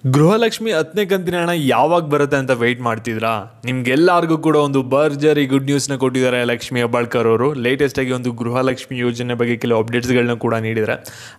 ಗೃಹಲಕ್ಷ್ಮಿ 10ನೇ ಕಂತಿನ ಹಣ ಯಾವಾಗ ಬರುತ್ತೆ ಅಂತ ವೆಯ್ಟ್ ಮಾಡ್ತಿದ್ರಾ? ನಿಮ್ಗೆಲ್ಲರಿಗೂ ಕೂಡ ಒಂದು ಭರ್ಜರಿ ಗುಡ್ ನ್ಯೂಸ್ನ ಕೊಟ್ಟಿದ್ದಾರೆ ಲಕ್ಷ್ಮಿ ಹೆಬ್ಬಾಳ್ಕರ್ ಅವರು. ಲೇಟೆಸ್ಟಾಗಿ ಒಂದು ಗೃಹಲಕ್ಷ್ಮಿ ಯೋಜನೆ ಬಗ್ಗೆ ಕೆಲವು ಅಪ್ಡೇಟ್ಸ್ಗಳನ್ನ ಕೂಡ ನೀಡಿದ್ದಾರೆ.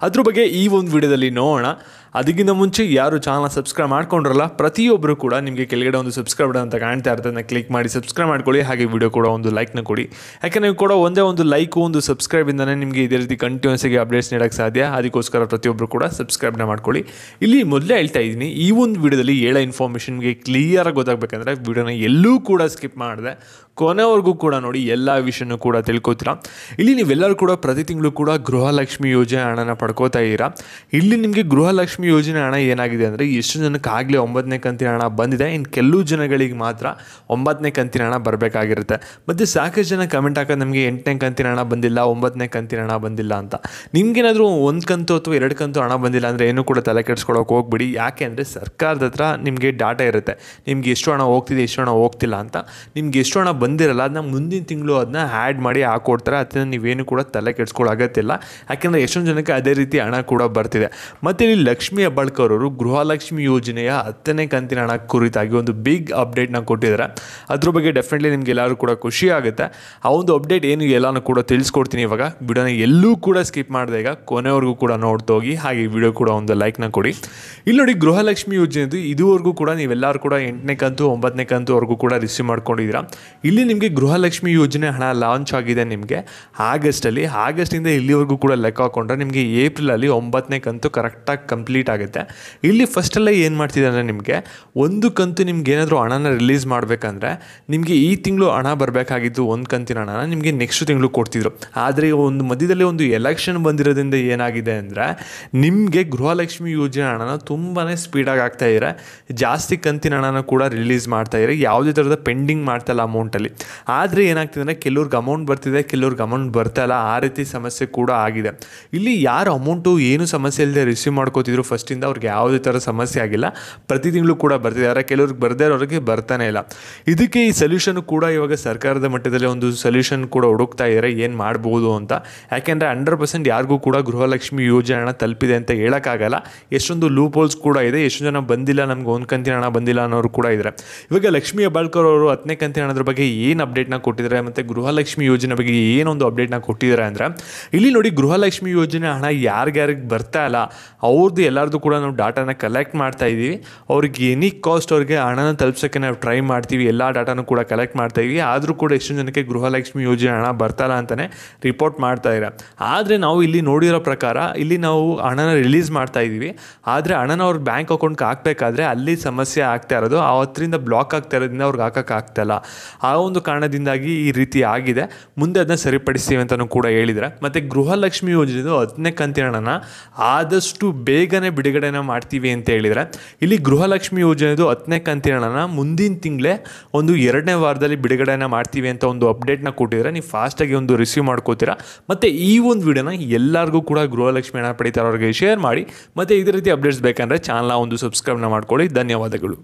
ಅದ್ರ ಬಗ್ಗೆ ಈ ಒಂದು ವಿಡಿಯೋದಲ್ಲಿ ನೋಡೋಣ. ಅದಕ್ಕಿಂತ ಮುಂಚೆ ಯಾರು ಚಾನಲ್ನ ಸಬ್ಸ್ಕ್ರೈಬ್ ಮಾಡ್ಕೊಂಡ್ರಲ್ಲ, ಪ್ರತಿಯೊಬ್ಬರು ಕೂಡ ನಿಮಗೆ ಕೆಳಗಡೆ ಒಂದು ಸಬ್ಸ್ಕ್ರೈಬ್ ಅಂತ ಕಾಣ್ತಾ ಇರುತ್ತೆ, ಅದನ್ನು ಕ್ಲಿಕ್ ಮಾಡಿ ಸಬ್ಸ್ಕ್ರೈಬ್ ಮಾಡ್ಕೊಳ್ಳಿ. ಹಾಗೆ ವಿಡಿಯೋ ಕೂಡ ಒಂದು ಲೈಕ್ನ ಕೊಡಿ. ಯಾಕಂದರೆ ನೀವು ಕೂಡ ಒಂದೇ ಒಂದು ಲೈಕು ಒಂದು ಸಬ್ಸ್ಕ್ರೈಬಿಂದನೇ ನಿಮಗೆ ಇದೇ ರೀತಿ ಕಂಟಿನ್ಯೂಸ್ ಆಗಿ ಅಪ್ಡೇಟ್ಸ್ ನೀಡೋಕ್ಕೆ ಸಾಧ್ಯ. ಅದಕ್ಕೋಸ್ಕರ ಪ್ರತಿಯೊಬ್ಬರು ಕೂಡ ಸಬ್ಸ್ಕ್ರೈಬ್ನ ಮಾಡ್ಕೊಳ್ಳಿ. ಇಲ್ಲಿ ಮೊದಲೇ ಹೇಳ್ತಾ ಇದ್ದೀನಿ, ಈ ಒಂದು ವಿಡಿಯೋದಲ್ಲಿ ಹೇಳೋ ಇನ್ಫಾರ್ಮೇಷನ್ಗೆ ಕ್ಲಿಯರಾಗಿ ಗೊತ್ತಾಗಬೇಕಂದ್ರೆ ವಿಡಿಯೋನ ಎಲ್ಲೂ ಕೂಡ ಸ್ಕಿಪ್ ಮಾಡಿದೆ ಕೊನೆವರೆಗೂ ಕೂಡ ನೋಡಿ, ಎಲ್ಲ ವಿಷಯನೂ ಕೂಡ ತಿಳ್ಕೊತೀರಾ. ಇಲ್ಲಿ ನೀವೆಲ್ಲರೂ ಕೂಡ ಪ್ರತಿ ತಿಂಗಳು ಕೂಡ ಗೃಹಲಕ್ಷ್ಮಿ ಯೋಜನೆ ಹಣನ ಪಡ್ಕೋತಾ ಇದ್ದೀರಾ. ಇಲ್ಲಿ ನಿಮಗೆ ಗೃಹಲಕ್ಷ್ಮಿ ಯೋಜನೆ ಹಣ ಏನಾಗಿದೆ ಅಂದರೆ, ಎಷ್ಟು ಜನಕ್ಕೆ ಆಗಲೇ 9ನೇ ಕಂತಿನ ಹಣ ಬಂದಿದೆ, ಇನ್ನು ಕೆಲವು ಜನಗಳಿಗೆ ಮಾತ್ರ 9ನೇ ಕಂತಿನ ಹಣ ಬರಬೇಕಾಗಿರುತ್ತೆ. ಮತ್ತು ಸಾಕಷ್ಟು ಜನ ಕಮೆಂಟ್ ಹಾಕೋದು, ನಮಗೆ 8ನೇ ಕಂತಿನ ಹಣ ಬಂದಿಲ್ಲ, 9ನೇ ಕಂತಿನ ಹಣ ಬಂದಿಲ್ಲ ಅಂತ. ನಿಮಗೇನಾದರೂ ಒಂದು ಕಂತು ಅಥವಾ 2 ಕಂತು ಹಣ ಬಂದಿಲ್ಲ ಅಂದರೆ ಏನೂ ಕೂಡ ತಲೆ ಕೆಡಿಸ್ಕೊಳ್ಳೋಕೆ ಹೋಗ್ಬಿಡಿ. ಯಾಕೆ ಅಂದರೆ ಸರ್ಕಾರದ ಹತ್ರ ನಿಮಗೆ ಡಾಟಾ ಇರುತ್ತೆ, ನಿಮ್ಗೆ ಎಷ್ಟು ಹಣ ಹೋಗ್ತಿದೆ ಎಷ್ಟು ಹಣ ಹೋಗ್ತಿಲ್ಲ ಅಂತ. ನಿಮ್ಗೆ ಎಷ್ಟು ಹಣ ಬಂದಿರಲ್ಲ ಅದನ್ನ ಮುಂದಿನ ತಿಂಗಳು ಅದನ್ನ ಆ್ಯಡ್ ಮಾಡಿ ಹಾಕ್ಕೊಡ್ತಾರೆ. ಅದನ್ನ ನೀವೇನು ಕೂಡ ತಲೆ ಕೆಡಿಸ್ಕೊಳ್ಳೋ ಅಗತ್ಯವಿಲ್ಲ. ಯಾಕೆಂದರೆ ಎಷ್ಟೊಂದು ಜನಕ್ಕೆ ಅದೇ ರೀತಿ ಹಣ ಕೂಡ ಬರ್ತಿದೆ. ಮತ್ತು ಇಲ್ಲಿ ಲಕ್ಷ್ಮಿ ಹೆಬ್ಬಾಳ್ಕರ್ ಅವರು ಗೃಹಲಕ್ಷ್ಮಿ ಯೋಜನೆಯ 10ನೇ ಕಂತಿನ ಹಣ ಕುರಿತಾಗಿ ಒಂದು ಬಿಗ್ ಅಪ್ಡೇಟ್ನ ಕೊಟ್ಟಿದ್ದಾರೆ. ಅದ್ರ ಬಗ್ಗೆ ಡೆಫಿನೆಟ್ಲಿ ನಿಮ್ಗೆ ಎಲ್ಲರೂ ಕೂಡ ಖುಷಿ ಆಗುತ್ತೆ. ಆ ಒಂದು ಅಪ್ಡೇಟ್ ಏನು ಎಲ್ಲನೂ ಕೂಡ ತಿಳಿಸ್ಕೊಡ್ತೀನಿ. ಇವಾಗ ವಿಡಿಯೋನ ಎಲ್ಲೂ ಕೂಡ ಸ್ಕಿಪ್ ಮಾಡಿದೆ, ಈಗ ಕೊನೆವರೆಗೂ ಕೂಡ ನೋಡ್ತೋಗಿ. ಹಾಗೆ ವಿಡಿಯೋ ಕೂಡ ಒಂದು ಲೈಕ್ನ ಕೊಡಿ. ಇಲ್ಲಿ ನೋಡಿ, ಗೃಹಲಕ್ಷ್ಮಿ ಯೋಜನೆದು ಇದುವರೆಗೂ ಕೂಡ ನೀವೆಲ್ಲರೂ ಕೂಡ 8ನೇ ಕಂತು 9ನೇ ಕಂತುವರೆಗೂ ಕೂಡ ರಿಸೀವ್ ಮಾಡ್ಕೊಂಡಿದ್ದೀರಾ. ಇಲ್ಲಿ ನಿಮಗೆ ಗೃಹಲಕ್ಷ್ಮಿ ಯೋಜನೆ ಹಣ ಲಾಂಚ್ ಆಗಿದೆ ನಿಮಗೆ ಆಗಸ್ಟಲ್ಲಿ. ಆಗಸ್ಟಿಂದ ಇಲ್ಲಿವರೆಗೂ ಕೂಡ ಲೆಕ್ಕ ಹಾಕೊಂಡ್ರೆ ನಿಮಗೆ ಏಪ್ರಿಲಲ್ಲಿ 9ನೇ ಕಂತು ಕರೆಕ್ಟಾಗಿ ಕಂಪ್ಲೀಟ್ ಆಗುತ್ತೆ. ಇಲ್ಲಿ ಫಸ್ಟಲ್ಲೇ ಏನು ಮಾಡ್ತಿದ್ದಾರೆ, ನಿಮಗೆ ಒಂದು ಕಂತು ನಿಮ್ಗೆ ಏನಾದರೂ ಹಣನ ರಿಲೀಸ್ ಮಾಡಬೇಕಂದ್ರೆ ನಿಮಗೆ ಈ ತಿಂಗಳು ಹಣ ಬರಬೇಕಾಗಿದ್ದು ಒಂದು ಕಂತಿನ ಹಣನ ನಿಮಗೆ ನೆಕ್ಸ್ಟ್ ತಿಂಗಳು ಕೊಡ್ತಿದ್ರು. ಆದರೆ ಒಂದು ಮಧ್ಯದಲ್ಲಿ ಒಂದು ಎಲೆಕ್ಷನ್ ಬಂದಿರೋದ್ರಿಂದ ಏನಾಗಿದೆ ಅಂದರೆ, ನಿಮಗೆ ಗೃಹಲಕ್ಷ್ಮಿ ಯೋಜನೆ ಹಣನ ತುಂಬಾ ಸ್ಪೀಡಾಗಿ ಆಗ್ತಾ ಇದ್ದಾರೆ. ಜಾಸ್ತಿ ಕಂತಿನ ಹಣನ ಕೂಡ ರಿಲೀಸ್ ಮಾಡ್ತಾ ಇದ್ದಾರೆ. ಯಾವುದೇ ಥರದ ಪೆಂಡಿಂಗ್ ಮಾಡ್ತಾಯಿಲ್ಲ ಅಮೌಂಟಲ್ಲಿ. ಆದರೆ ಏನಾಗ್ತಿದೆ ಅಂದರೆ, ಕೆಲವ್ರಿಗೆ ಅಮೌಂಟ್ ಬರ್ತಿದೆ, ಕೆಲವ್ರಿಗೆ ಅಮೌಂಟ್ ಬರ್ತಾ ಇಲ್ಲ. ಆ ರೀತಿ ಸಮಸ್ಯೆ ಕೂಡ ಆಗಿದೆ. ಇಲ್ಲಿ ಯಾರು ಅಮೌಂಟು ಏನು ಸಮಸ್ಯೆ ಇಲ್ಲದೆ ರಿಸೀವ್ ಮಾಡ್ಕೋತಿದ್ರು ಫಸ್ಟಿಂದ, ಅವ್ರಿಗೆ ಯಾವುದೇ ಥರ ಸಮಸ್ಯೆ ಆಗಿಲ್ಲ. ಪ್ರತಿ ತಿಂಗಳು ಕೂಡ ಬರ್ತಿದ್ದಾರೆ. ಕೆಲವ್ರಿಗೆ ಬರದೇ ಇರೋರಿಗೆ ಬರ್ತಾನೆ ಇಲ್ಲ. ಇದಕ್ಕೆ ಈ ಸೊಲ್ಯೂಷನ್ ಕೂಡ ಇವಾಗ ಸರ್ಕಾರದ ಮಟ್ಟದಲ್ಲಿ ಒಂದು ಸೊಲ್ಯೂಷನ್ ಕೂಡ ಹುಡುಕ್ತಾ ಇದ್ದಾರೆ, ಏನು ಮಾಡ್ಬೋದು ಅಂತ. ಯಾಕೆಂದರೆ 100% ಯಾರಿಗೂ ಕೂಡ ಗೃಹಲಕ್ಷ್ಮಿ ಯೋಜನೆ ಹಣ ತಲುಪಿದೆ ಅಂತ ಹೇಳೋಕ್ಕಾಗಲ್ಲ. ಎಷ್ಟೊಂದು ಲೂಪ್ ಹೋಲ್ಸ್ ಕೂಡ ಇದೆ. ಎಷ್ಟು ಜನ ಬಂದಿಲ್ಲ, ನಮ್ಗೆ ಒಂದು ಕಂತಿನ ಹಣ ಬಂದಿಲ್ಲ ಅನ್ನೋರು ಕೂಡ ಇದ್ದಾರೆ. ಇವಾಗ ಲಕ್ಷ್ಮಿ ಹೆಬ್ಬಾಳ್ಕರ್ ಅವರು 10ನೇ ಕಂತಿನ ಹಣದ ಬಗ್ಗೆ ಏನು ಅಪ್ಡೇಟ್ನ ಕೊಟ್ಟಿದ್ದಾರೆ ಮತ್ತು ಗೃಹಲಕ್ಷ್ಮಿ ಯೋಜನೆ ಬಗ್ಗೆ ಏನೊಂದು ಅಪ್ಡೇಟ್ನ ಕೊಟ್ಟಿದ್ದಾರೆ ಅಂದರೆ, ಇಲ್ಲಿ ನೋಡಿ, ಗೃಹಲಕ್ಷ್ಮಿ ಯೋಜನೆ ಹಣ ಯಾರ್ಯಾರಿಗೆ ಬರ್ತಾ ಇಲ್ಲ ಅವ್ರದ್ದು ಎಲ್ಲರದು ಕೂಡ ನಾವು ಡಾಟಾನ ಕಲೆಕ್ಟ್ ಮಾಡ್ತಾ ಇದ್ದೀವಿ. ಅವ್ರಿಗೆ ಎನಿ ಕಾಸ್ಟ್ ಅವ್ರಿಗೆ ಹಣನ ತಲುಪ್ಸೋಕ್ಕೆ ನಾವು ಟ್ರೈ ಮಾಡ್ತೀವಿ. ಎಲ್ಲ ಡಾಟಾನು ಕೂಡ ಕಲೆಕ್ಟ್ ಮಾಡ್ತಾ ಇದ್ದೀವಿ. ಆದರೂ ಕೂಡ ಎಷ್ಟು ಜನಕ್ಕೆ ಗೃಹಲಕ್ಷ್ಮಿ ಯೋಜನೆ ಹಣ ಬರ್ತಾಯಿಲ್ಲ ಅಂತಲೇ ರಿಪೋರ್ಟ್ ಮಾಡ್ತಾ ಇದ್ದಾರೆ. ಆದರೆ ನಾವು ಇಲ್ಲಿ ನೋಡಿರೋ ಪ್ರಕಾರ, ಇಲ್ಲಿ ನಾವು ಹಣನ ರಿಲೀಸ್ ಮಾಡ್ತಾ ಇದ್ದೀವಿ. ಆದರೆ ಹಣನ ಅವ್ರ ಬ್ಯಾಂಕ್ ಅಕೌಂಟ್ಗೆ ಹಾಕಬೇಕಾದ್ರೆ ಅಲ್ಲಿ ಸಮಸ್ಯೆ ಆಗ್ತಾ ಇರೋದು, ಅವತ್ತರಿಂದ ಬ್ಲಾಕ್ ಆಗ್ತಾ ಇರೋದ್ರಿಂದ ಅವ್ರಿಗೆ ಹಾಕೋಕ್ಕೆ ಆಗ್ತಾಯಿಲ್ಲ. ಆ ಒಂದು ಕಾರಣದಿಂದಾಗಿ ಈ ರೀತಿ ಆಗಿದೆ. ಮುಂದೆ ಅದನ್ನ ಸರಿಪಡಿಸ್ತೀವಿ ಅಂತಲೂ ಕೂಡ ಹೇಳಿದರೆ. ಮತ್ತು ಗೃಹಲಕ್ಷ್ಮಿ ಯೋಜನೆದು 10ನೇ ಕಂತಿನ ಹಣನ ಆದಷ್ಟು ಬೇಗನೆ ಬಿಡುಗಡೆನ ಮಾಡ್ತೀವಿ ಅಂತ ಹೇಳಿದರೆ, ಇಲ್ಲಿ ಗೃಹಲಕ್ಷ್ಮಿ ಯೋಜನೆದು 10ನೇ ಕಂತಿನ ಹಣನ ಮುಂದಿನ ತಿಂಗಳೇ ಒಂದು 2ನೇ ವಾರದಲ್ಲಿ ಬಿಡುಗಡೆನ ಮಾಡ್ತೀವಿ ಅಂತ ಒಂದು ಅಪ್ಡೇಟ್ನ ಕೊಟ್ಟಿದ್ದಾರೆ. ನೀವು ಫಾಸ್ಟಾಗಿ ಒಂದು ರಿಸೀವ್ ಮಾಡ್ಕೋತೀರಾ. ಮತ್ತು ಈ ಒಂದು ವಿಡಿಯೋನ ಎಲ್ಲರಿಗೂ ಕೂಡ ಗೃಹಲಕ್ಷ್ಮಿ ಹಣ ಪಡಿತಾರವ್ರಿಗೆ ಶೇರ್ ಮಾಡಿ. ಮತ್ತು ಇದೇ ರೀತಿ ಅಪ್ಡೇಟ್ಸ್ ಬೇಕಂದರೆ ಚಾನಲ್ನ ಒಂದು ಸಬ್ಸ್ಕ್ರೈಬ್ನ ಮಾಡ್ಕೊಳ್ಳಿ. ಧನ್ಯವಾದಗಳು.